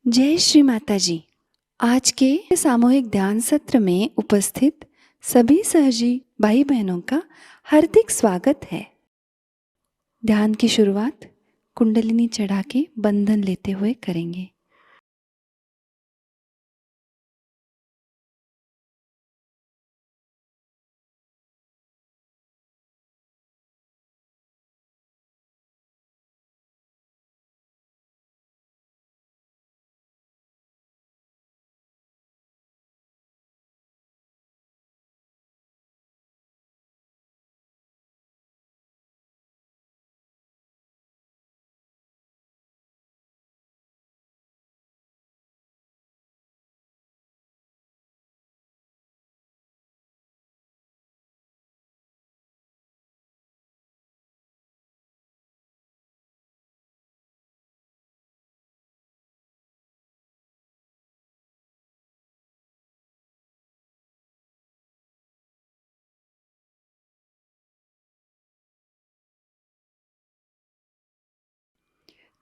जय श्री माताजी। आज के सामूहिक ध्यान सत्र में उपस्थित सभी सहजी भाई बहनों का हार्दिक स्वागत है। ध्यान की शुरुआत कुंडलिनी चढ़ा के बंधन लेते हुए करेंगे।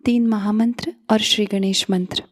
तीन महामंत्र और श्री गणेश मंत्र।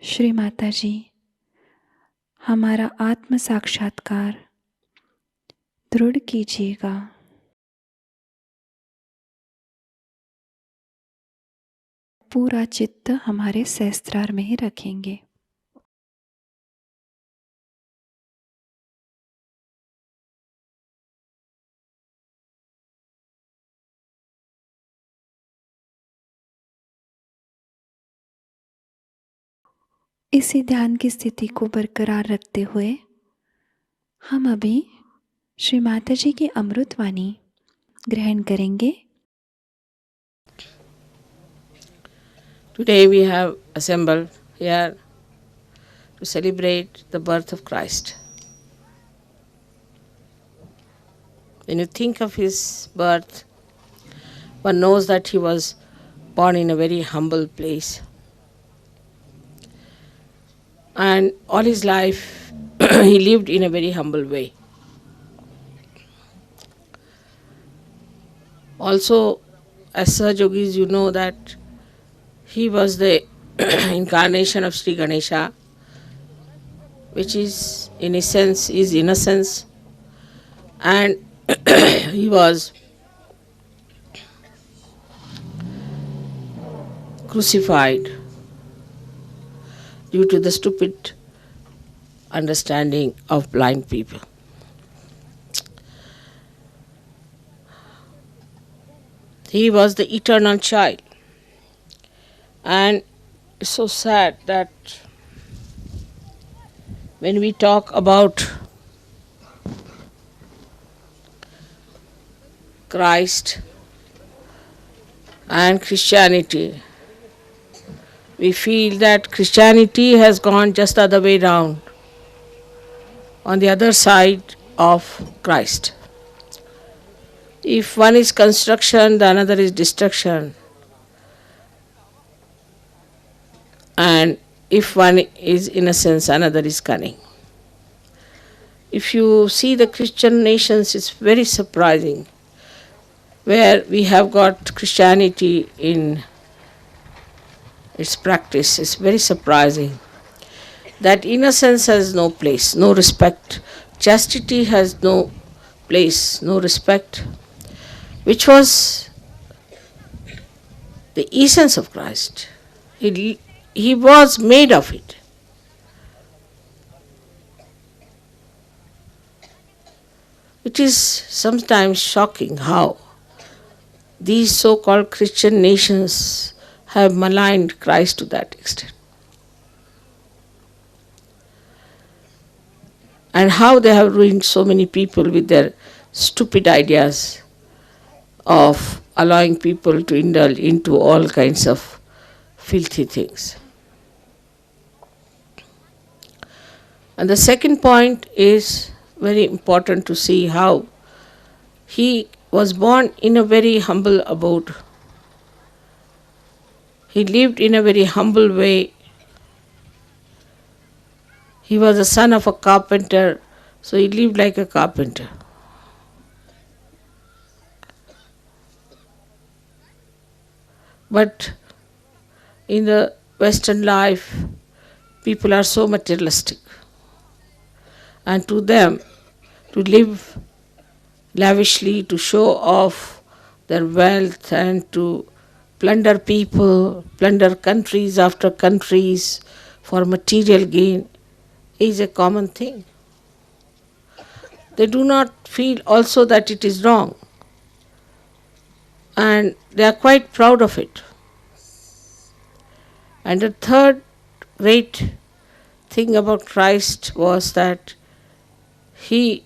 श्री माताजी, हमारा आत्म साक्षात्कार दृढ़ कीजिएगा। पूरा चित्त हमारे सहस्त्रार में ही रखेंगे। इसी ध्यान की स्थिति को बरकरार रखते हुए हम अभी श्री माताजी की अमृतवाणी ग्रहण करेंगे। Today we have assembled here to celebrate the birth of Christ. When you think of his birth, one knows that he was born in a very humble place. And all his life he lived in a very humble way. Also, as Sahajogis, you know that he was the incarnation of Sri Ganesha, which is in essence is innocence, and he was crucified due to the stupid understanding of blind people. He was the eternal child, and it's so sad that when we talk about Christ and Christianity, we feel that Christianity has gone just the other way round, on the other side of Christ. If one is construction, the another is destruction. And if one is innocence, another is cunning. If you see the Christian nations, it's very surprising, where we have got Christianity in its practice. It's very surprising that innocence has no place, no respect. Chastity has no place, no respect, which was the essence of Christ. He was made of it. It is sometimes shocking how these so-called Christian nations have maligned Christ to that extent. And how they have ruined so many people with their stupid ideas of allowing people to indulge into all kinds of filthy things. And the second point is very important to see how he was born in a very humble abode. He lived in a very humble way. He was the son of a carpenter, so he lived like a carpenter. But in the Western life, people are so materialistic. And to them, to live lavishly, to show off their wealth and to plunder people, plunder countries after countries for material gain is a common thing. They do not feel also that it is wrong, and they are quite proud of it. And the third great thing about Christ was that he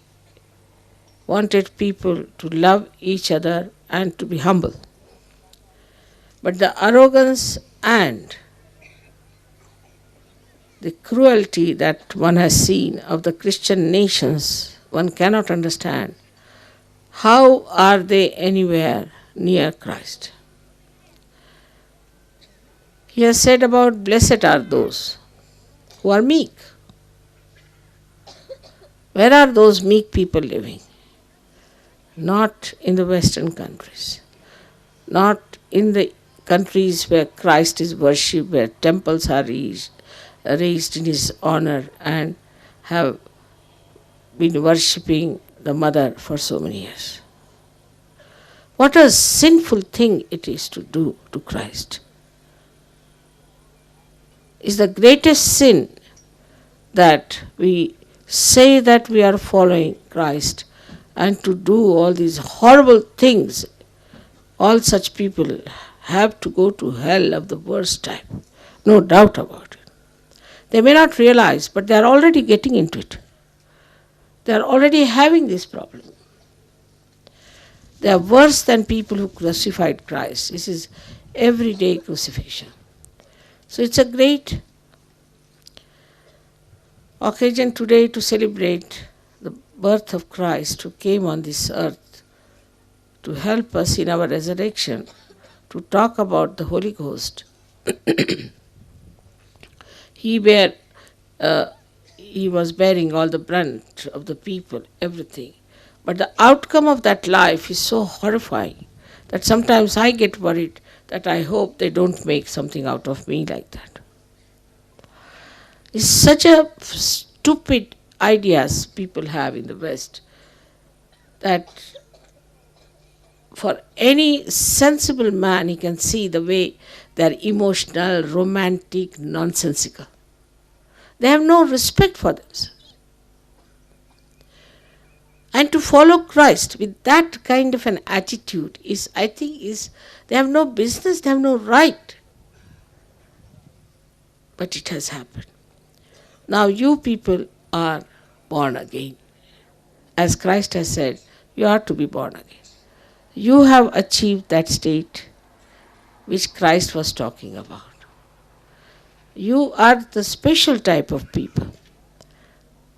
wanted people to love each other and to be humble. But the arrogance and the cruelty that one has seen of the Christian nations, one cannot understand. How are they anywhere near Christ? He has said about blessed are those who are meek. Where are those meek people living? Not in the Western countries, not in the countries where Christ is worshipped, where temples are reached, raised in his honor and have been worshipping the mother for so many years. What a sinful thing it is to do to Christ. It's the greatest sin that we say that we are following Christ and to do all these horrible things. All such people have to go to hell of the worst type. No doubt about it. They may not realize, but they are already getting into it. They are already having this problem. They are worse than people who crucified Christ. This is everyday crucifixion. So it's a great occasion today to celebrate the birth of Christ who came on this earth to help us in our resurrection, to talk about the Holy Ghost. He was bearing all the brunt of the people, everything. But the outcome of that life is so horrifying that sometimes I get worried that I hope they don't make something out of me like that. It's such a stupid ideas people have in the West that for any sensible man he can see the way they're emotional, romantic, nonsensical. They have no respect for themselves. And to follow Christ with that kind of an attitude I think they have no business, they have no right. But it has happened. Now you people are born again. As Christ has said, you are to be born again. You have achieved that state which Christ was talking about. You are the special type of people.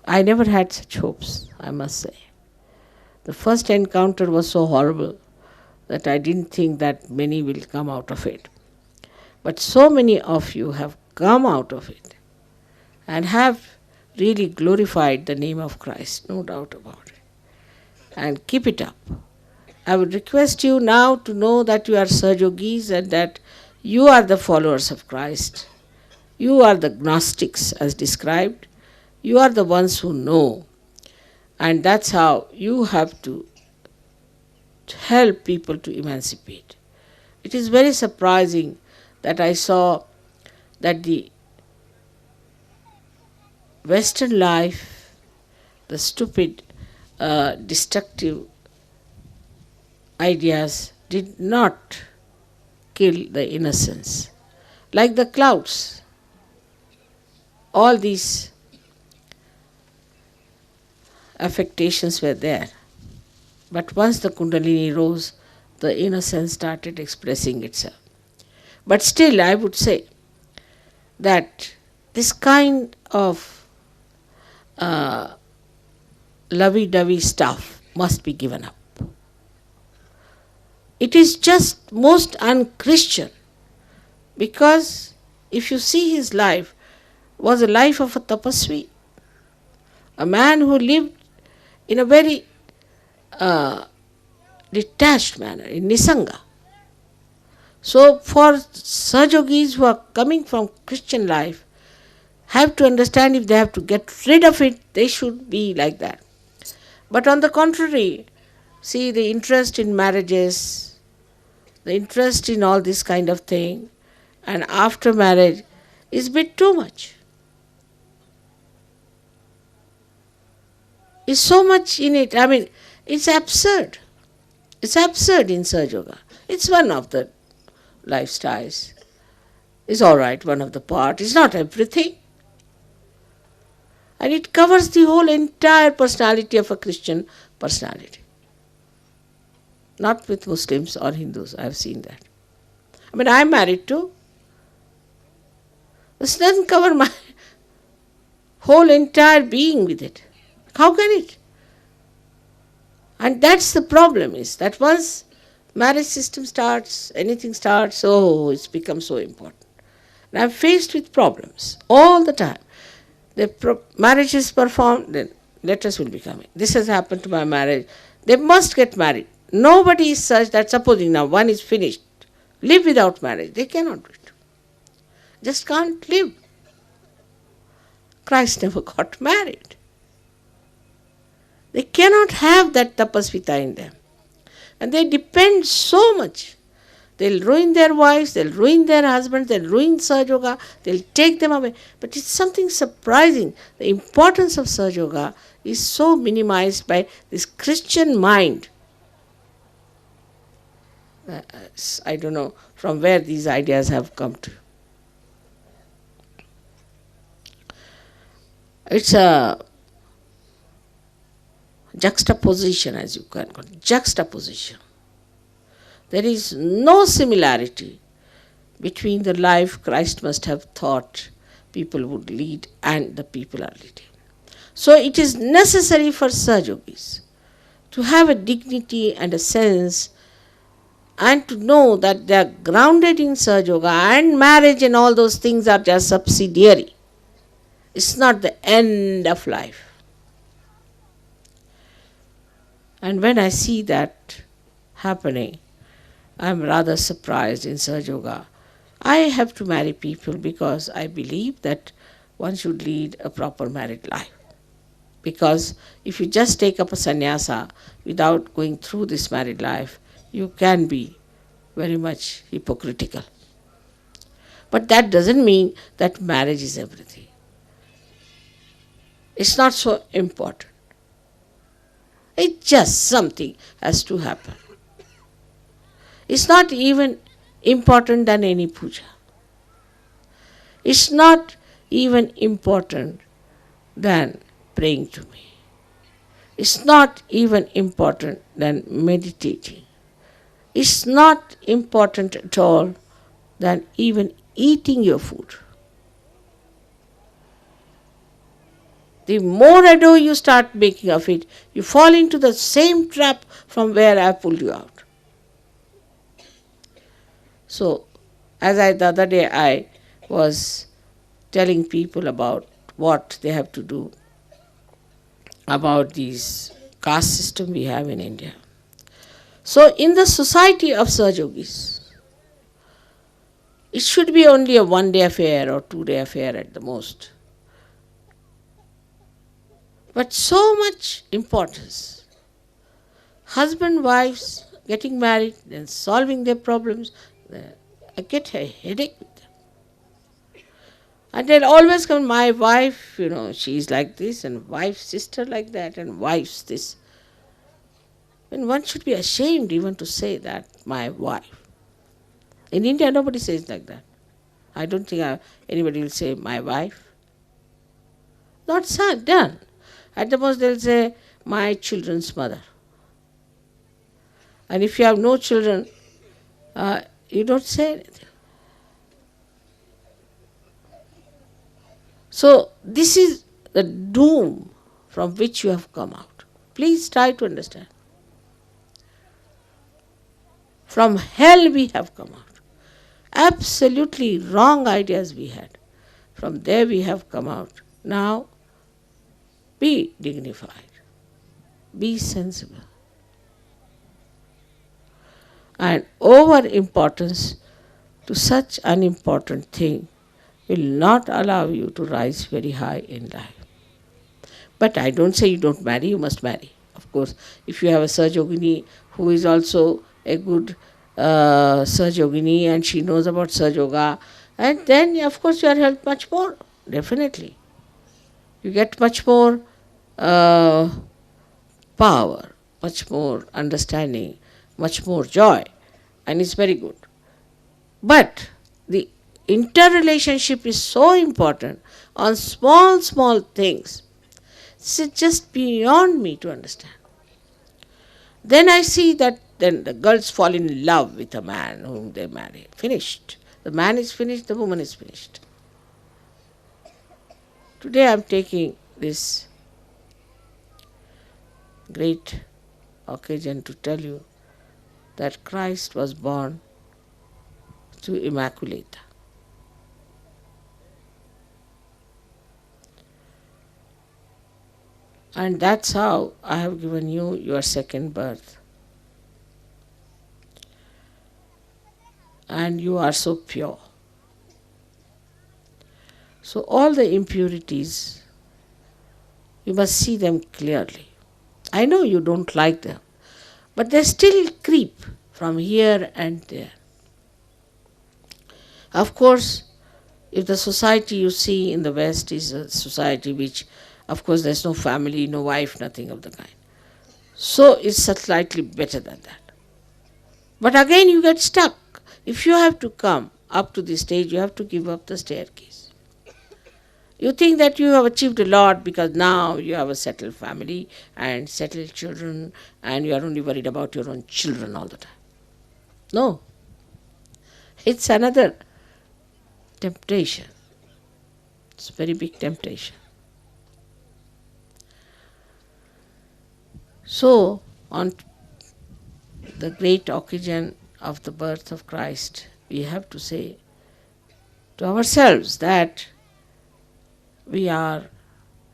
I never had such hopes, I must say. The first encounter was so horrible that I didn't think that many will come out of it. But so many of you have come out of it and have really glorified the name of Christ, no doubt about it. And keep it up. I would request you now to know that you are Sahajogis and that you are the followers of Christ. You are the Gnostics as described. You are the ones who know. And that's how you have to help people to emancipate. It is very surprising that I saw that the Western life, the stupid, destructive ideas did not kill the innocence. Like the clouds, all these affectations were there. But once the Kundalini rose, the innocence started expressing itself. But still, I would say that this kind of lovey-dovey stuff must be given up. It is just most un-Christian, because if you see his life, was a life of a tapasvi, a man who lived in a very detached manner, in Nisanga. So for Sahajogis who are coming from Christian life, have to understand if they have to get rid of it, they should be like that. But on the contrary, see the interest in marriages, the interest in all this kind of thing, and after marriage is a bit too much. Is so much in it. I mean, it's absurd. It's absurd in Sahaja. It's one of the lifestyles. It's all right, one of the part. It's not everything. And it covers the whole entire personality of a Christian personality. Not with Muslims or Hindus. I have seen that. I mean, I'm married too. This doesn't cover my whole entire being with it. How can it? And that's the problem, is that once marriage system starts, anything starts, it's become so important. And I'm faced with problems all the time. The marriage is performed, then letters will be coming. This has happened to my marriage. They must get married. Nobody is such that supposing now one is finished, live without marriage. They cannot do it. Just can't live. Christ never got married. They cannot have that tapasvita in them. And they depend so much. They'll ruin their wives, they'll ruin their husbands, they'll ruin Sahaja, they'll take them away. But it's something surprising. The importance of Sahaja is so minimized by this Christian mind. I don't know from where these ideas have come to. It's a juxtaposition, as you can call it. Juxtaposition. There is no similarity between the life Christ must have thought people would lead and the people are leading. So it is necessary for Sahajogis to have a dignity and a sense and to know that they are grounded in Sahaja and marriage and all those things are just subsidiary. It's not the end of life. And when I see that happening, I am rather surprised in Sahaja. I have to marry people because I believe that one should lead a proper married life. Because if you just take up a sannyasa without going through this married life, you can be very much hypocritical. But that doesn't mean that marriage is everything. It's not so important. It's just something has to happen. It's not even important than any puja. It's not even important than praying to me. It's not even important than meditating. It's not important at all than even eating your food. The more ado you start making of it, you fall into the same trap from where I pulled you out. So, the other day I was telling people about what they have to do about this caste system we have in India. So, in the society of Sahajogis, it should be only a 1-day affair or 2-day affair at the most. But so much importance. Husband, wives getting married, then solving their problems. I get a headache with them. And they'll always come, my wife, she's like this, and wife's sister like that, and wife's this. And one should be ashamed even to say that, my wife. In India, nobody says like that. I don't think anybody will say, my wife. Not done. At the most, they'll say, my children's mother. And if you have no children, you don't say anything. So, this is the doom from which you have come out. Please try to understand. From hell we have come out. Absolutely wrong ideas we had. From there we have come out. Now, be dignified. Be sensible. And over-importance to such unimportant thing will not allow you to rise very high in life. But I don't say you don't marry, you must marry. Of course, if you have a Sahajogini who is also a good Sahajogini and she knows about Sahaja, and then of course you are helped much more, definitely. You get much more power, much more understanding, much more joy, and it's very good. But the interrelationship is so important on small, small things. It's just beyond me to understand. Then I see that then the girls fall in love with a man whom they marry. Finished. The man is finished, the woman is finished. Today I am taking this great occasion to tell you that Christ was born to Immaculata. And that's how I have given you your second birth. And you are so pure. So all the impurities, you must see them clearly. I know you don't like them, but they still creep from here and there. Of course, if the society you see in the West is a society which, of course, there's no family, no wife, nothing of the kind. So it's slightly better than that. But again you get stuck. If you have to come up to this stage, you have to give up the staircase. You think that you have achieved a lot because now you have a settled family and settled children and you are only worried about your own children all the time. No. It's another temptation. It's a very big temptation. So, on the great occasion of the birth of Christ, we have to say to ourselves that we are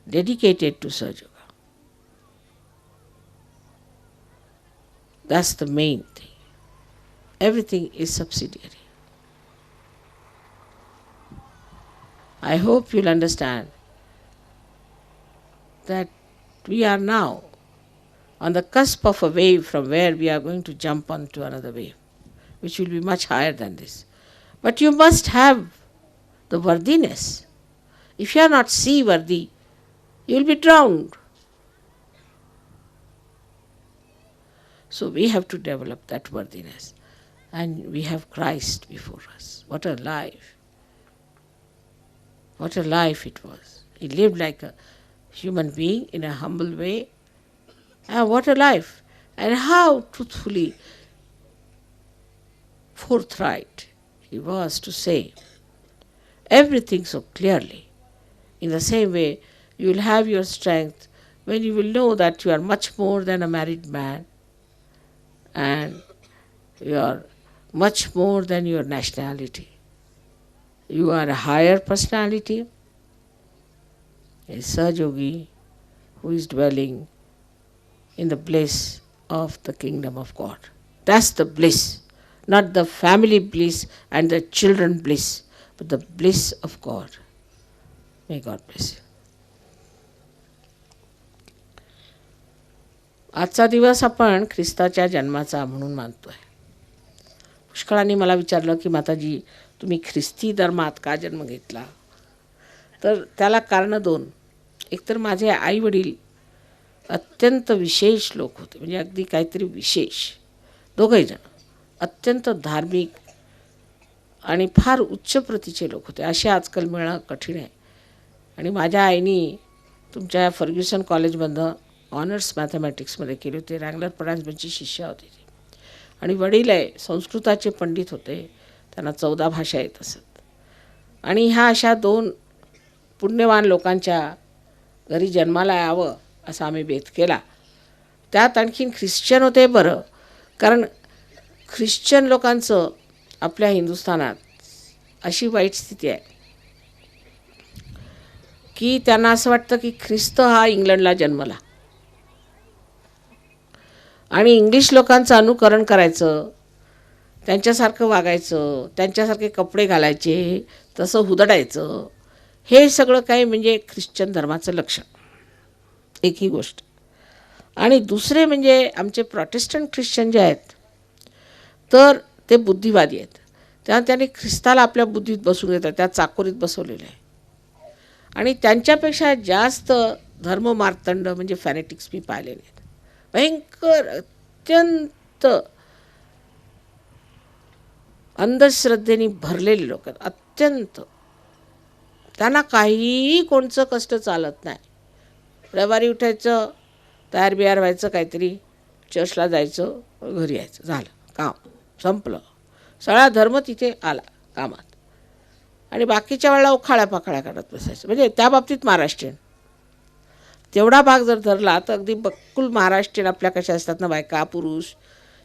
dedicated to Sahaja Yoga. That's the main thing. Everything is subsidiary. I hope you'll understand that we are now on the cusp of a wave from where we are going to jump onto another wave, which will be much higher than this. But you must have the worthiness. If you are not sea-worthy, you will be drowned. So we have to develop that worthiness. And we have Christ before us. What a life. What a life it was. He lived like a human being in a humble way. And what a life. And how truthfully, forthright he was to say everything so clearly. In the same way, you will have your strength when you will know that you are much more than a married man and you are much more than your nationality. You are a higher personality, a Sahaja Yogi who is dwelling in the bliss of the kingdom of God. That's the bliss, not the family bliss and the children bliss, but the bliss of God. May God bless you. आजचा दिवस आपण ख्रिस्ताच्या जन्माचा म्हणून मानतोय. पुष्कळांनी मला विचारलं की माताजी तुम्ही ख्रिस्ती धर्मात का जन्म घेतला. तर त्याला कारणं दोन. एकतर माझे आई वडील अत्यंत विशेष लोक होते, म्हणजे अगदी काहीतरी विशेष. दोघंही जण अत्यंत धार्मिक आणि फार उच्च प्रतीचे लोक होते. असे आजकाल मिळणं कठीण आहे. आणि माझ्या आईनी तुमच्या फर्ग्युसन कॉलेजमधनं ऑनर्स मॅथमॅटिक्समध्ये केले होते. रँगलर परांजपेंची शिष्या होती ती. आणि वडील आहे संस्कृताचे पंडित होते. त्यांना 14 भाषा येत असत. आणि ह्या अशा दोन पुण्यवान लोकांच्या घरी जन्माला यावं असा आम्ही बेत केला. त्यात आणखीन ख्रिश्चन होते बरं, कारण ख्रिश्चन लोकांचं आपल्या हिंदुस्थानात अशी वाईट स्थिती आहे की त्यांना असं वाटतं की ख्रिस्त हा इंग्लंडला जन्मला आणि इंग्लिश लोकांचं अनुकरण करायचं, त्यांच्यासारखं वागायचं, त्यांच्यासारखे कपडे घालायचे, तसं हुदडायचं, हे सगळं काही म्हणजे ख्रिश्चन धर्माचं लक्षण. एक ही गोष्ट. आणि दुसरे म्हणजे आमचे प्रॉटेस्टंट ख्रिश्चन जे आहेत तर ते बुद्धिवादी आहेत. तेव्हा त्यांनी ख्रिस्ताला आपल्या बुद्धीत बसवून घेतात, त्या चाकोरीत बसवलेलं आहे. आणि त्यांच्यापेक्षा जास्त धर्ममार्तंड म्हणजे फॅनेटिक्स मी पाहिलेले आहेत. भयंकर अत्यंत अंधश्रद्धेने भरलेले लोक आहेत. अत्यंत. त्यांना काहीही कोणचं कष्ट चालत नाही. रविवारी उठायचं, तयार बियार व्हायचं, काहीतरी चर्चला जायचं, घरी यायचं, झालं काम संपलं. सगळा धर्म तिथे आला कामात. आणि बाकीच्या वेळेला उखाळ्या पाखाळ्या काढत बसायचं. म्हणजे त्या बाबतीत महाराष्ट्रीयन तेवढा भाग जर धरला तर अगदी बक्कुल महाराष्ट्रीयन आपल्या कशा असतात ना, बायका पुरुष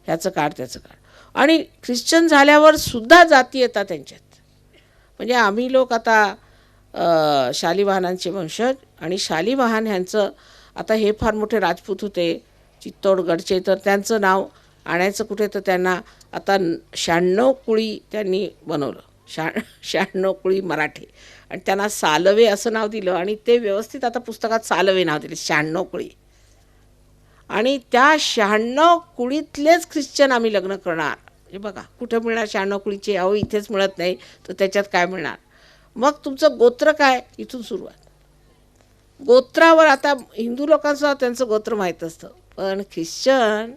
ह्याचं काढ त्याचं काढ. आणि ख्रिश्चन झाल्यावर सुद्धा जाती येतात त्यांच्यात. म्हणजे आम्ही लोक आता शालिवाहनांचे वंशज, आणि शालिवाहन ह्यांचं आता हे फार मोठे राजपूत होते चित्तोडगडचे, तर त्यांचं नाव आणायचं कुठे, तर त्यांना आता 96 कुळी त्यांनी बनवलं. 96 कुळी मराठी, आणि त्यांना सालवे असं नाव दिलं, आणि ते व्यवस्थित आता पुस्तकात सालवे नाव दिले, 96 कुळी. आणि त्या 96 कुळीतलेच ख्रिश्चन आम्ही लग्न करणार. हे बघा, कुठं मिळणार 96 कुळीचे? अहो इथेच मिळत नाही तर त्याच्यात काय मिळणार? मग तुमचं गोत्र काय, इथून सुरुवात. गोत्रावर आता हिंदू लोकांचं त्यांचं गोत्र माहीत असतं, पण ख्रिश्चन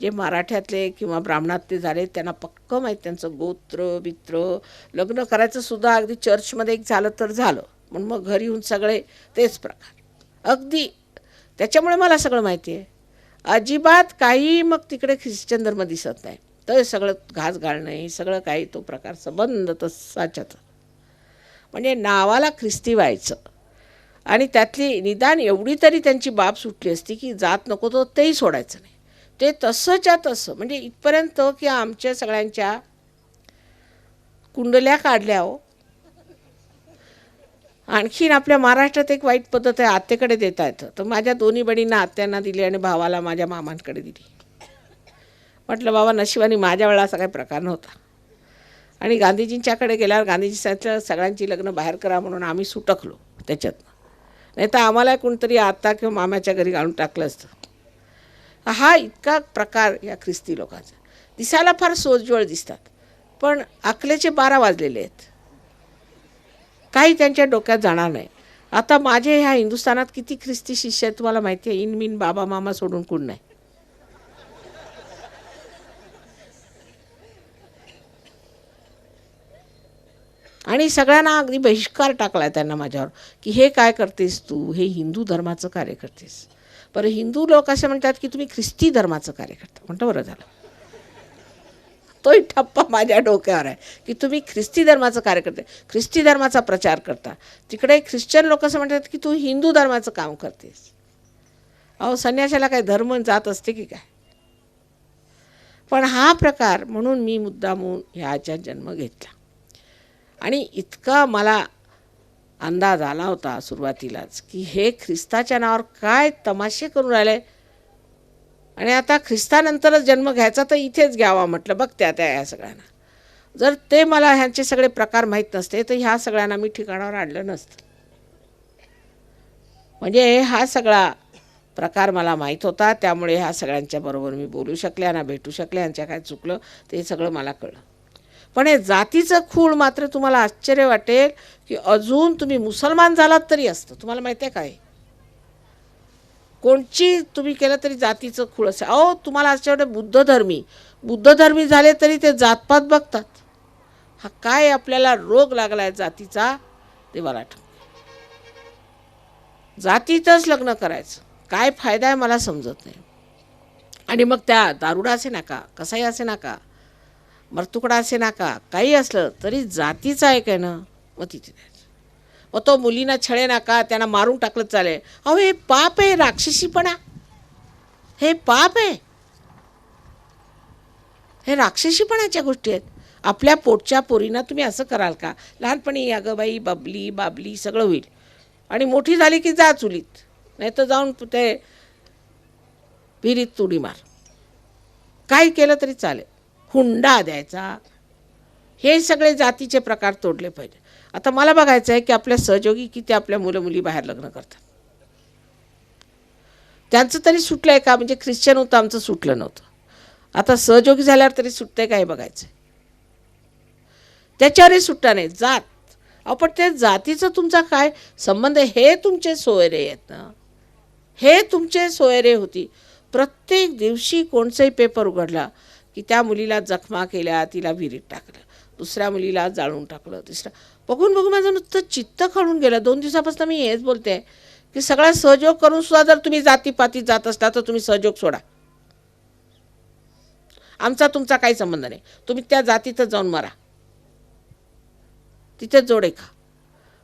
जे मराठ्यातले किंवा ब्राह्मणातले झाले त्यांना पक्क माहीत त्यांचं गोत्र बित्र. लग्न करायचं सुद्धा अगदी चर्चमध्ये एक झालं तर झालं, पण मग घरी येऊन सगळे तेच प्रकार अगदी. त्याच्यामुळे मला सगळं माहिती आहे. अजिबात काही मग तिकडे ख्रिश्चन धर्म दिसत नाही, तर सगळं घास घालणं हे सगळं काही तो प्रकार संबंध तसाच्यात. म्हणजे नावाला ख्रिस्ती व्हायचं, आणि त्यातली निदान एवढी तरी त्यांची बाब सुटली असती की जात नको तो तेही सोडायचं नाही. ते तसंच्या तसं, म्हणजे इथपर्यंत की आमच्या सगळ्यांच्या कुंडल्या काढल्या. हो, आणखीन आपल्या महाराष्ट्रात एक वाईट पद्धत आहे, आत्याकडे देता येतं. तर माझ्या दोन्ही बहिणींना आत्यांना दिली आणि भावाला माझ्या मामांकडे दिली. म्हटलं बाबा नशिबाने माझ्या वेळा असा काही प्रकार नव्हता. आणि गांधीजींच्याकडे गेल्यावर गांधीजी सांगितलं सगळ्यांची लग्न बाहेर करा म्हणून आम्ही सुटकलो त्याच्यातनं. नाही तर आम्हाला कोणतरी आत्ता किंवा मामाच्या घरी घालून टाकलं असतं. हा इतका प्रकार या ख्रिस्ती लोकांचा. दिसायला फार सोज्वळ दिसतात, पण अकलेचे 12 वाजलेले आहेत, काही त्यांच्या डोक्यात जाणार नाही. आता माझे ह्या हिंदुस्थानात किती ख्रिस्ती शिष्य आहेत तुम्हाला माहिती आहे? इनमिन बाबा मामा सोडून कोण नाही. आणि सगळ्यांना अगदी बहिष्कार टाकला त्यांना माझ्यावर, की हे काय करतेस तू, हे हिंदू धर्माचं कार्य करतेस. बरं, हिंदू लोक असे म्हणतात की तुम्ही ख्रिस्ती धर्माचं कार्य करता. म्हणतो बरं झालं, तोही ठप्पा माझ्या डोक्यावर आहे की तुम्ही ख्रिस्ती धर्माचं कार्य करते, ख्रिस्ती धर्माचा प्रचार करता. तिकडे ख्रिश्चन लोक असं म्हणतात की तू हिंदू धर्माचं काम करतेस. अहो संन्यासाला काय धर्म जात असते की काय? पण हा प्रकार, म्हणून मी मुद्दामून ह्याच्या जन्म घेतला. आणि इतका मला अंदाज आला होता सुरुवातीलाच की हे ख्रिस्ताच्या नावावर काय तमाशे करून राहिले, आणि आता ख्रिस्तानंतरच जन्म घ्यायचा तर इथेच घ्यावा म्हटलं. बघ त्या ह्या सगळ्यांना, जर ते मला ह्यांचे सगळे प्रकार माहीत नसते तर ह्या सगळ्यांना मी ठिकाणावर आणलं नसतं. म्हणजे हा सगळा प्रकार मला माहीत होता, त्यामुळे ह्या सगळ्यांच्या बरोबर मी बोलू शकले, यांना भेटू शकले, यांच्या काय चुकलं ते सगळं मला कळलं. पण हे जातीचं खूळ मात्र तुम्हाला आश्चर्य वाटेल की अजून तुम्ही मुसलमान झालात तरी असतं. तुम्हाला माहिती आहे काय? कोणची तुम्ही केलं तरी जातीचं खूळ असं. अहो तुम्हाला आश्चर्य वाटेल, बुद्धधर्मी झाले तरी ते जातपात बघतात. हा काय आपल्याला रोग लागला आहे जातीचा ते मला आठवतं. जातीतच लग्न करायचं काय फायदा आहे मला समजत नाही. आणि मग त्या दारुडा असे नका, कसाही असे नका, मरतुकडा असे नका, काही असलं तरी जातीचं आहे काय ना, मग तिथे द्यायचं. मग तो मुलींना छळे नका, त्यांना मारून टाकलं चालेल. अहो हे पाप आहे, राक्षसीपणा, हे पाप आहे, हे राक्षसीपणाच्या गोष्टी आहेत. आपल्या पोटच्या पोरींना तुम्ही असं कराल का? लहानपणी अगं बाई बबली बाबली सगळं होईल, आणि मोठी झाली की जा चुलीत, नाही तर जाऊन ते विहिरीत तुडी मार, काय केलं तरी चालेल. हुंडा द्यायचा, हे सगळे जातीचे प्रकार तोडले पाहिजे. आता मला बघायचं आहे की आपल्या सहयोगी किती आपल्या मुलं मुली बाहेर लग्न करतात. त्यांचं तरी सुटलं आहे का? म्हणजे ख्रिश्चन होतं आमचं सुटलं नव्हतं, आता सहयोगी झाल्यावर तरी सुटतंय का हे बघायचं. त्याच्यावरही सुट्टा नाही. जात, आपण त्या जातीचं तुमचा काय संबंध? हे तुमचे सोयरे आहेत ना, हे तुमचे सोयरे होती. प्रत्येक दिवशी कोणचाही पेपर उघडला की त्या मुलीला जखमा केल्या, तिला विहिरीत टाकलं, दुसऱ्या मुलीला जाळून टाकलं, तिसऱ्या. बघून माझं नुसतं चित्त खळून गेलं. 2 दिवसापासून मी हेच बोलते की सगळा सहयोग करून सुद्धा जर तुम्ही जातीपातीत जात असता तर तुम्ही सहयोग सोडा. आमचा तुमचा काही संबंध नाही. तुम्ही त्या जातीतच जाऊन मरा, तिथेच जोडे खा.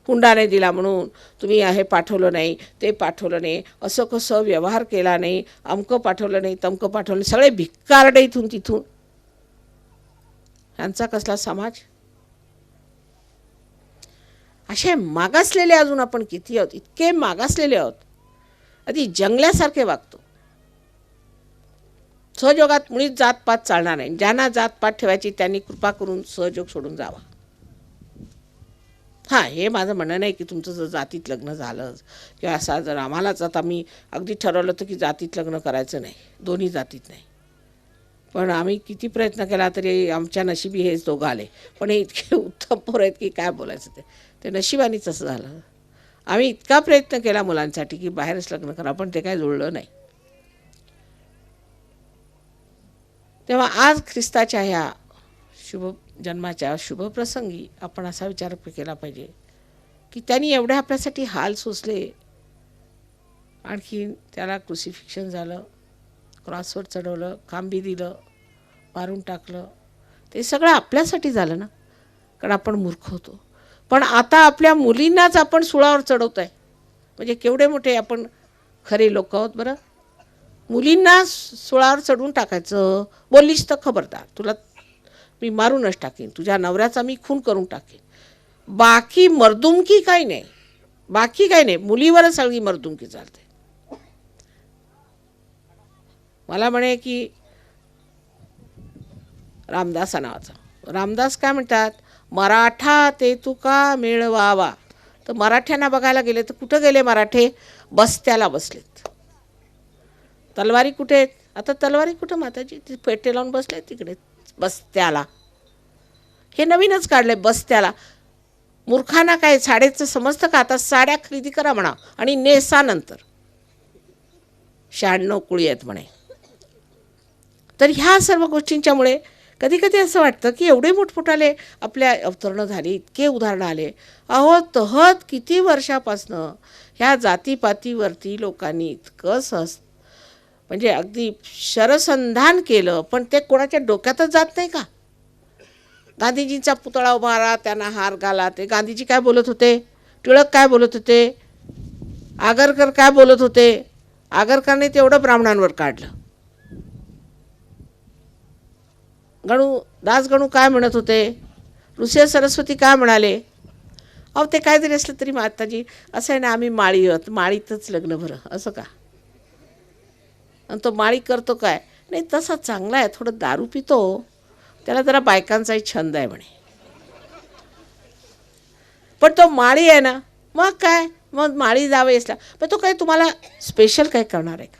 हुंडा नाही दिला म्हणून तुम्ही हे पाठवलं नाही, ते पाठवलं नाही, असं कसं व्यवहार केला नाही, अमकं पाठवलं नाही, तमकं पाठवलं नाही, सगळे भिक्कारडे इथून तिथून. यांचा कसला समाज? असे मागासलेले अजून आपण किती आहोत, इतके मागासलेले आहोत, आधी जंगल्यासारखे वागतो. सहयोगात मुळीच जातपात चालणार नाही. ज्यांना जातपात ठेवायची त्यांनी कृपा करून सहयोग सोडून जावा. हां, हे माझं म्हणणं नाही की तुमचं जर जातीत लग्न झालं किंवा असा जर आम्हालाच आता मी अगदी ठरवलं होतं की जातीत लग्न करायचं नाही, दोन्ही जातीत नाही. पण आम्ही किती प्रयत्न केला तरी आमच्या नशिबी हेच दोघं आले. पण हे इतके उत्तम पोरं आहेत की काय बोलायचं ते नशिबानेच असं झालं. आम्ही इतका प्रयत्न केला मुलांसाठी की बाहेरच लग्न करा, पण ते काय जुळलं नाही. तेव्हा आज ख्रिस्ताच्या ह्या शुभ जन्माच्या शुभप्रसंगी आपण असा विचार केला पाहिजे की त्यांनी एवढे आपल्यासाठी हाल सोसले, आणखी त्याला क्रुसिफिक्शन झालं, क्रॉसवर चढवलं, खांबी दिलं, मारून टाकलं. ते सगळं आपल्यासाठी झालं ना, कारण आपण मूर्ख होतो. पण आता आपल्या मुलींनाच आपण सुळावर चढवत आहे, म्हणजे केवढे मोठे आपण खरे लोक आहोत बरं. मुलींना सुळावर चढवून टाकायचं, बोललीस तर खबरदार, तुला मी मारूनच टाकेन, तुझ्या नवऱ्याचा मी खून करून टाकेन. बाकी मर्दुमकी काही नाही, बाकी काही नाही, मुलीवरच सगळी मर्दुमकी चालते. मला म्हणे की रामदासा नावाचा, रामदास काय म्हणतात, मराठा ते तुका मिळवावा. तर मराठ्यांना बघायला गेले तर कुठं गेले मराठे? बस्त्याला बसलेत. तलवारी कुठे आहेत? आता तलवारी कुठं माताजी? ती पेटे लावून बसले तिकडे बस्त्याला. हे नवीनच काढले बस्त्याला. मूर्खांना काय साड्याचं समजतं का? आता साड्या खरेदी करा म्हणा आणि नेसा नंतर. 96 कुळी आहेत म्हणे. तर ह्या सर्व गोष्टींच्यामुळे कधी कधी असं वाटतं की एवढे मोठमोठाले आपल्या अवतरणं झाली, इतके उदाहरणं आले. अहो तहत किती वर्षापासनं ह्या जातीपातीवरती लोकांनी इतकं म्हणजे अगदी शरसंधान केलं, पण ते कोणाच्या डोक्यातच जात नाही का? गांधीजींचा पुतळा उभारा, त्यांना हार घाला. ते गांधीजी काय बोलत होते? टिळक काय बोलत होते? आगरकर काय बोलत होते? आगरकरने तेवढं ब्राह्मणांवर काढलं. दासगणू काय म्हणत होते? ऋषी सरस्वती काय म्हणाले? अहो ते काय जरी असलं तरी माताजी असं आहे ना, आम्ही माळी आहोत, माळीतच लग्न भरं, असं का? आणि तो माळी करतो काय? नाही तसा चांगला आहे, थोडं दारू पितो, त्याला जरा बायकांचाही छंद आहे म्हणे. पण तो माळी आहे ना, मग काय, मग माळी जावे असला, पण तो काय तुम्हाला स्पेशल काय करणार आहे का?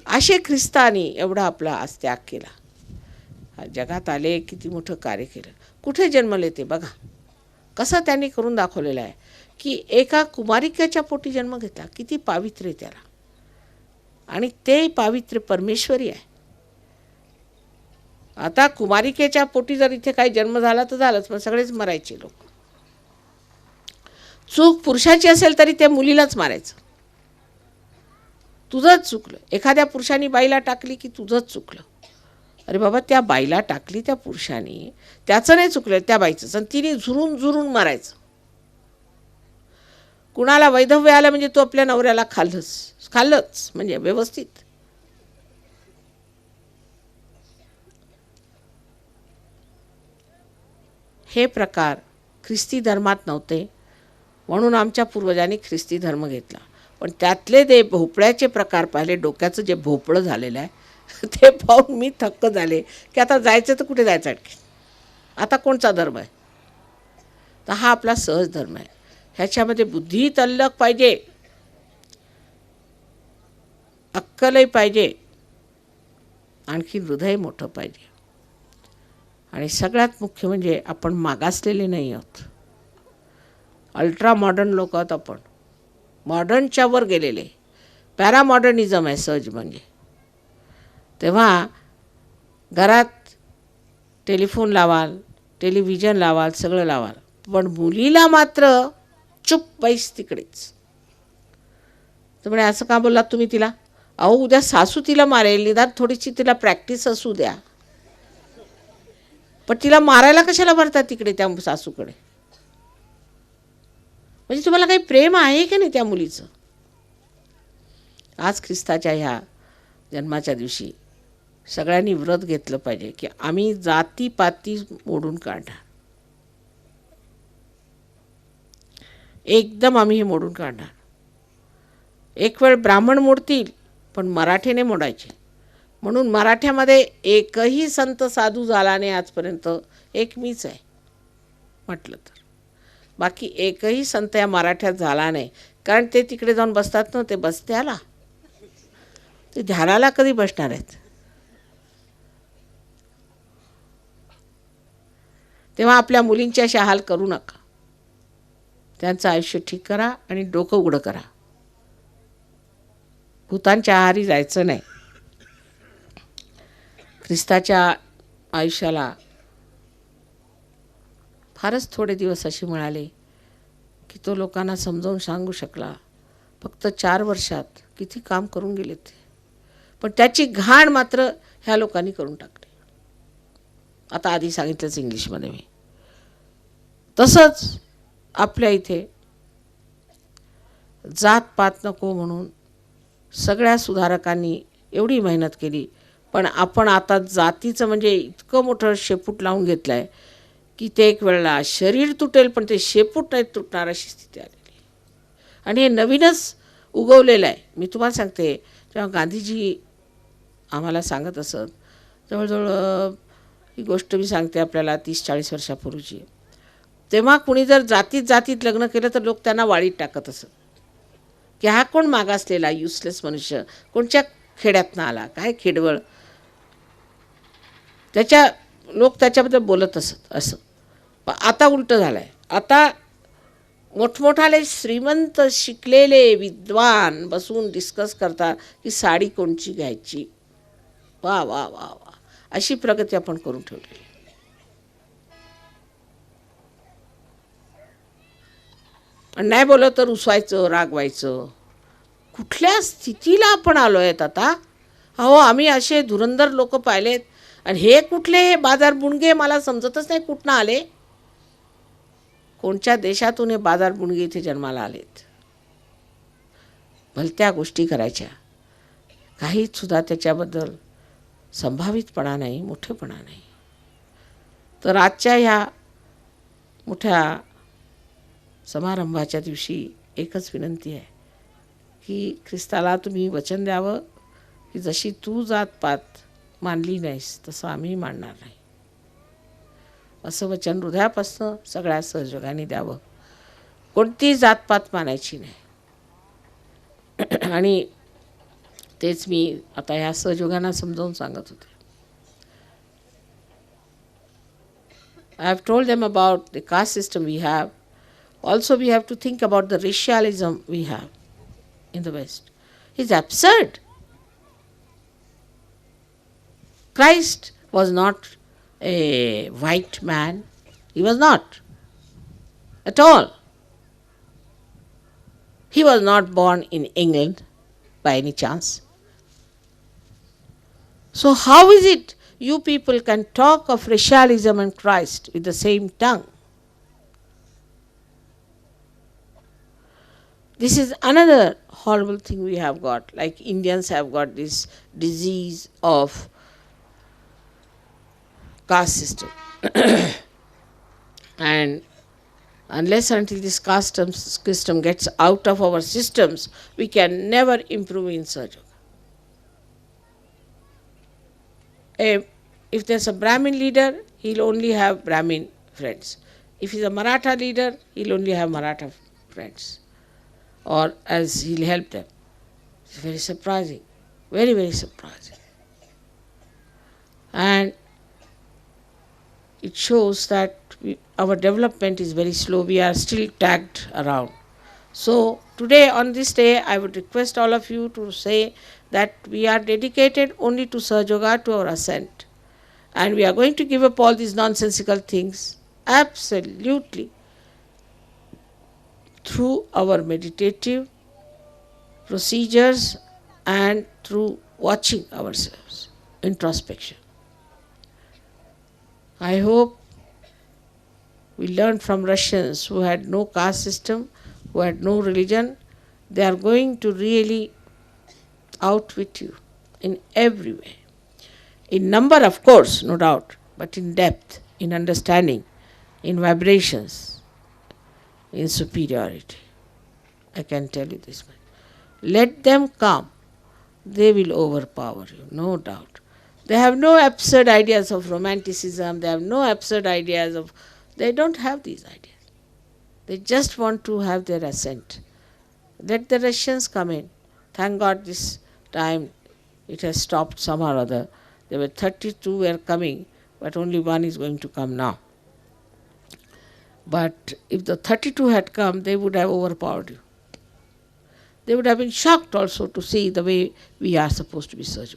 असे ख्रिस्तानी एवढा आपला आज त्याग केला, जगात आले, किती मोठं कार्य केलं. कुठे जन्मले ते बघा, कसं त्यांनी करून दाखवलेलं आहे की एका कुमारिकेच्या पोटी जन्म घेतला. किती पावित्र्य त्याला, आणि ते पावित्र्य परमेश्वरी आहे. आता कुमारिकेच्या पोटी जर इथे काही जन्म झाला तर झालंच, पण सगळेच मरायचे लोक. चूक पुरुषाची असेल तरी त्या मुलीलाच मारायचं. तुझंच चुकलं. एखाद्या पुरुषाने बाईला टाकली की तुझंच चुकलं. अरे बाबा, त्या बाईला टाकली त्या पुरुषाने, त्याचं नाही चुकलं, त्या बाईचंच, आणि तिने झुरून झुरून मारायचं. कुणाला वैधव्य आलं म्हणजे तो आपल्या नवऱ्याला खाल्लंच म्हणजे व्यवस्थित. हे प्रकार ख्रिस्ती धर्मात नव्हते, म्हणून आमच्या पूर्वजांनी ख्रिस्ती धर्म घेतला. पण त्यातले ते भोपळ्याचे प्रकार पाहिले, डोक्याचं जे भोपळं झालेलं आहे ते पाहून मी थक्क झाले की आता जायचं तर कुठे जायचं आणखी? आता कोणचा धर्म आहे? तर हा आपला सहज धर्म आहे. ह्याच्यामध्ये बुद्धी तल्लक पाहिजे, अक्कलही पाहिजे, आणखी हृदय मोठं पाहिजे, आणि सगळ्यात मुख्य म्हणजे आपण मागासलेले नाही आहोत. अल्ट्रा मॉडर्न लोक आहोत आपण, मॉडर्नच्या वर गेलेले. पॅरामॉडर्निझम आहे सहज म्हणजे. तेव्हा घरात टेलिफोन लावाल, टेलिव्हिजन लावाल, सगळं लावाल, पण मुलीला मात्र चुप बैस तिकडेच. तर म्हणे असं का बोललात तुम्ही तिला? अहो उद्या सासू तिला मारेल, निदान थोडीशी तिला प्रॅक्टिस असू द्या. पण तिला मारायला कशाला भरतात तिकडे त्या सासूकडे? म्हणजे तुम्हाला काही प्रेम आहे की नाही त्या मुलीचं? आज ख्रिस्ताच्या ह्या जन्माच्या दिवशी सगळ्यांनी व्रत घेतलं पाहिजे की आम्ही जातीपाती मोडून काढणार. एकदम आम्ही हे मोडून काढणार. एक वेळ ब्राह्मण मोडतील, पण मराठीने मोडायचे. म्हणून मराठ्यामध्ये एकही संत साधू झाला नाही आजपर्यंत, एक मीच आहे म्हटलं तर. बाकी एकही संत या मराठ्यात झाला नाही. कारण ते तिकडे जाऊन बसतात ना, ते बसत्याला, ते ध्यानाला कधी बसणार आहेत? तेव्हा आपल्या मुलींची अशी हाल करू नका. त्यांचं आयुष्य ठीक करा आणि डोकं उघडं करा. भूतांच्या आहारी जायचं नाही. ख्रिस्ताच्या आयुष्याला फारच थोडे दिवस असे मिळाले की तो लोकांना समजावून सांगू शकला. फक्त 4 वर्षात किती काम करून गेले ते, पण त्याची घाण मात्र ह्या लोकांनी करून टाकली. आता आधी सांगितलंच इंग्लिशमध्ये मी. तसंच आपल्या इथे जातपात नको म्हणून सगळ्या सुधारकांनी एवढी मेहनत केली, पण आपण आता जातीचं म्हणजे इतकं मोठं शेपूट लावून घेतलं आहे की ते एक वेळेला शरीर तुटेल पण ते शेपूट नाही तुटणार अशी स्थिती आलेली. आणि हे नवीनच उगवलेलं आहे. मी तुम्हाला सांगते, तेव्हा गांधीजी आम्हाला सांगत असत, जवळजवळ ही गोष्ट मी सांगते आपल्याला 30-40 वर्षापूर्वीची. तेव्हा कुणी जर जातीत लग्न केलं तर लोक त्यांना वाळीत टाकत असत की हा कोण मागासलेला युसलेस मनुष्य, कोणच्या खेड्यातनं आला, काय खेडवळ, लोक त्याच्याबद्दल बोलत असत असं. पण आता उलटं झालं आहे. आता मोठमोठाले श्रीमंत शिकलेले विद्वान बसून डिस्कस करतात की साडी कोणची घ्यायची. वा वा वा वा, अशी प्रगती आपण करून ठेवली. आणि नाही बोललं तर रुसवायचं, रागवायचं. कुठल्या स्थितीला आपण आलो आहेत आता? अहो, आम्ही असे धुरंधर लोक पाहिलेत, आणि हे कुठले हे बाजार बुणगे मला समजतच नाही कुठनं आले. कोणत्या देशातून हे बाजार बुणगे इथे जन्माला आलेत? भलत्या गोष्टी करायच्या, काहीच सुद्धा त्याच्याबद्दल संभावितपणा नाही, मोठेपणा नाही. तर आजच्या ह्या मोठ्या समारंभाच्या दिवशी एकच विनंती आहे की ख्रिस्ताला तुम्ही वचन द्यावं की जशी तू जातपात मानली नाहीस तसं आम्ही मानणार नाही, असं वचन हृदयापासून सगळ्या सहयोगाने द्यावं. कोणती जातपात मानायची नाही. आणि तेच मी आता ह्या सहयोगांना समजावून सांगत होते. I have told them about the caste system we have. Also we have to think about the racialism we have in the West. It's absurd. Christ was not a white man. He was not at all. He was not born in England by any chance. So how is it you people can talk of racialism and Christ with the same tongue? This is another horrible thing we have got. Like Indians have got this disease of caste system. And unless until this caste system gets out of our systems, we can never improve in Sahaja. If there's a Brahmin leader, he'll only have Brahmin friends. If he's a Maratha leader, he'll only have Maratha friends, or as he'll help them. It's very surprising, very, very surprising. And it shows that our development is very slow. We are still tagged around. So today, on this day, I would request all of you to say that we are dedicated only to Sahaja, to our ascent. And we are going to give up all these nonsensical things, absolutely, through our meditative procedures and through watching ourselves, introspection. I hope we learned from Russians who had no caste system, who had no religion. They are going to really outwit you in every way. In number, of course, no doubt, but in depth, in understanding, in vibrations, in superiority. I can tell you this much. Let them come. They will overpower you, no doubt. They have no absurd ideas of romanticism. They have no absurd ideas of... They don't have these ideas. They just want to have their ascent. Let the Russians come in. Thank God this time it has stopped somehow or other. There were 32 were coming, but only one is going to come now. But if the 32 had come, they would have overpowered you. They would have been shocked also to see the way we are supposed to be Sahaja.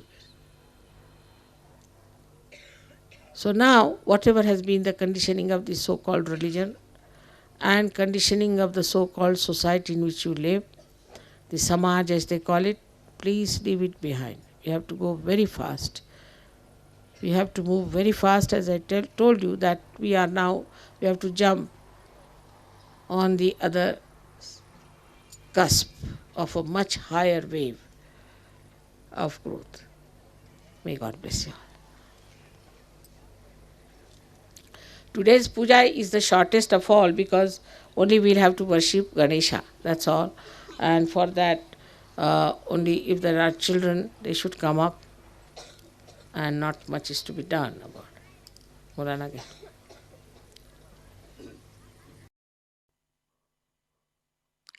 So now, whatever has been the conditioning of this so-called religion and conditioning of the so-called society in which you live, the Sahaja as they call it, please leave it behind. You have to go very fast. We have to move very fast, as I told you that we have to jump on the other cusp of a much higher wave of growth. May God bless you all. Today's puja is the shortest of all because only we'll have to worship Ganesha, that's all. And for that, only if there are children, they should come up, and not much is to be done about it. Mulana again.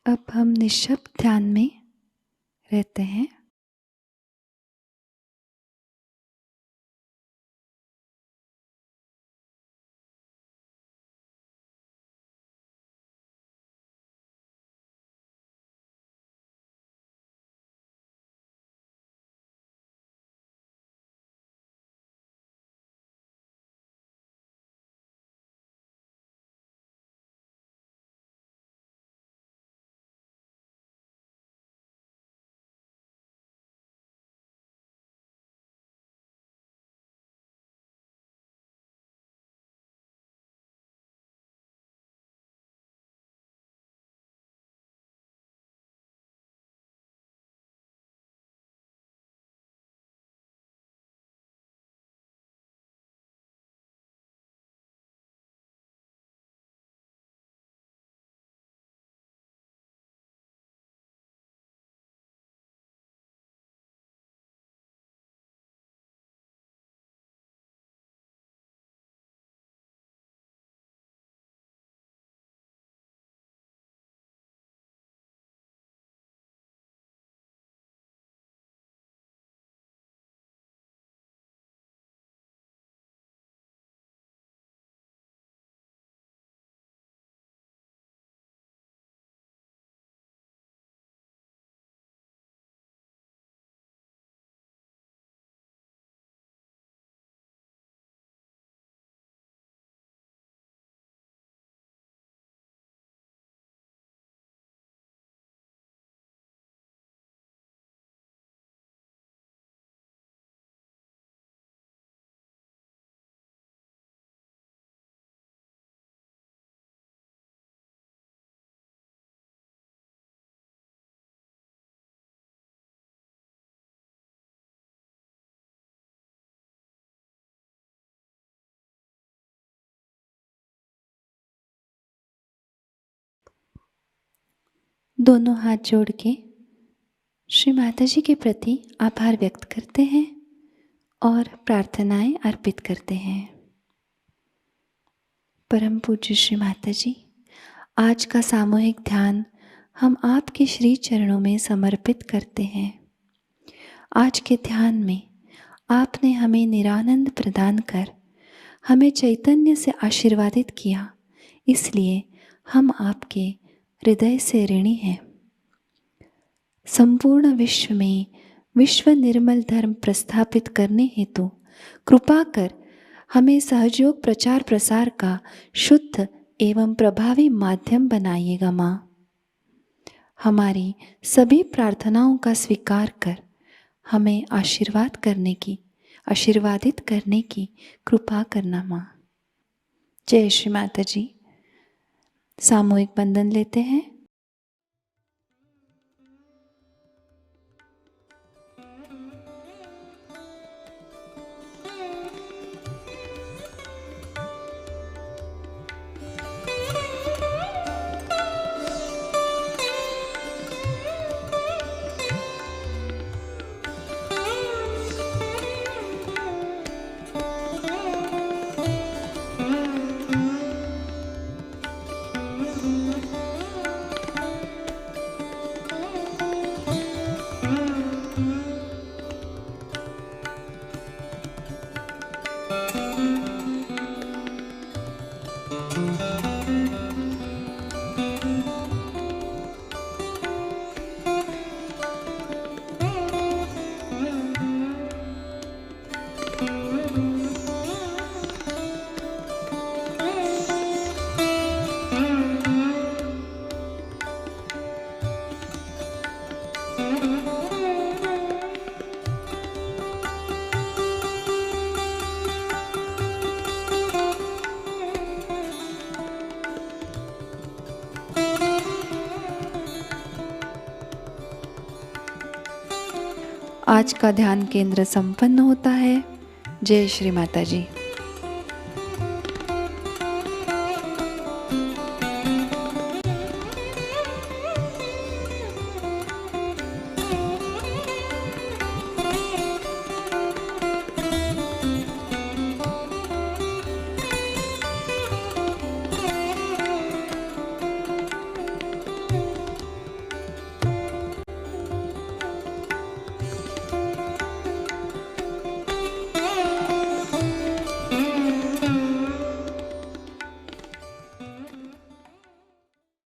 अब हम निशब्द ध्यान में रहते हैं। दोनों हाथ जोड़ के श्री माताजी के प्रति आभार व्यक्त करते हैं और प्रार्थनाएं अर्पित करते हैं। परम पूज्य श्री माताजी, आज का सामूहिक ध्यान हम आपके श्री चरणों में समर्पित करते हैं। आज के ध्यान में आपने हमें निरानंद प्रदान कर हमें चैतन्य से आशीर्वादित किया, इसलिए हम आपके हृदय से ऋणी हैं। संपूर्ण विश्व में विश्व निर्मल धर्म प्रस्थापित करने हेतु कृपा कर हमें सहयोग प्रचार प्रसार का शुद्ध एवं प्रभावी माध्यम बनाइएगा माँ। हमारी सभी प्रार्थनाओं का स्वीकार कर हमें आशीर्वादित करने की कृपा करना माँ। जय श्री माता जी। सामूहिक बंधन लेते हैं। आज का ध्यान केंद्र संपन्न होता है। जय श्री माता जी।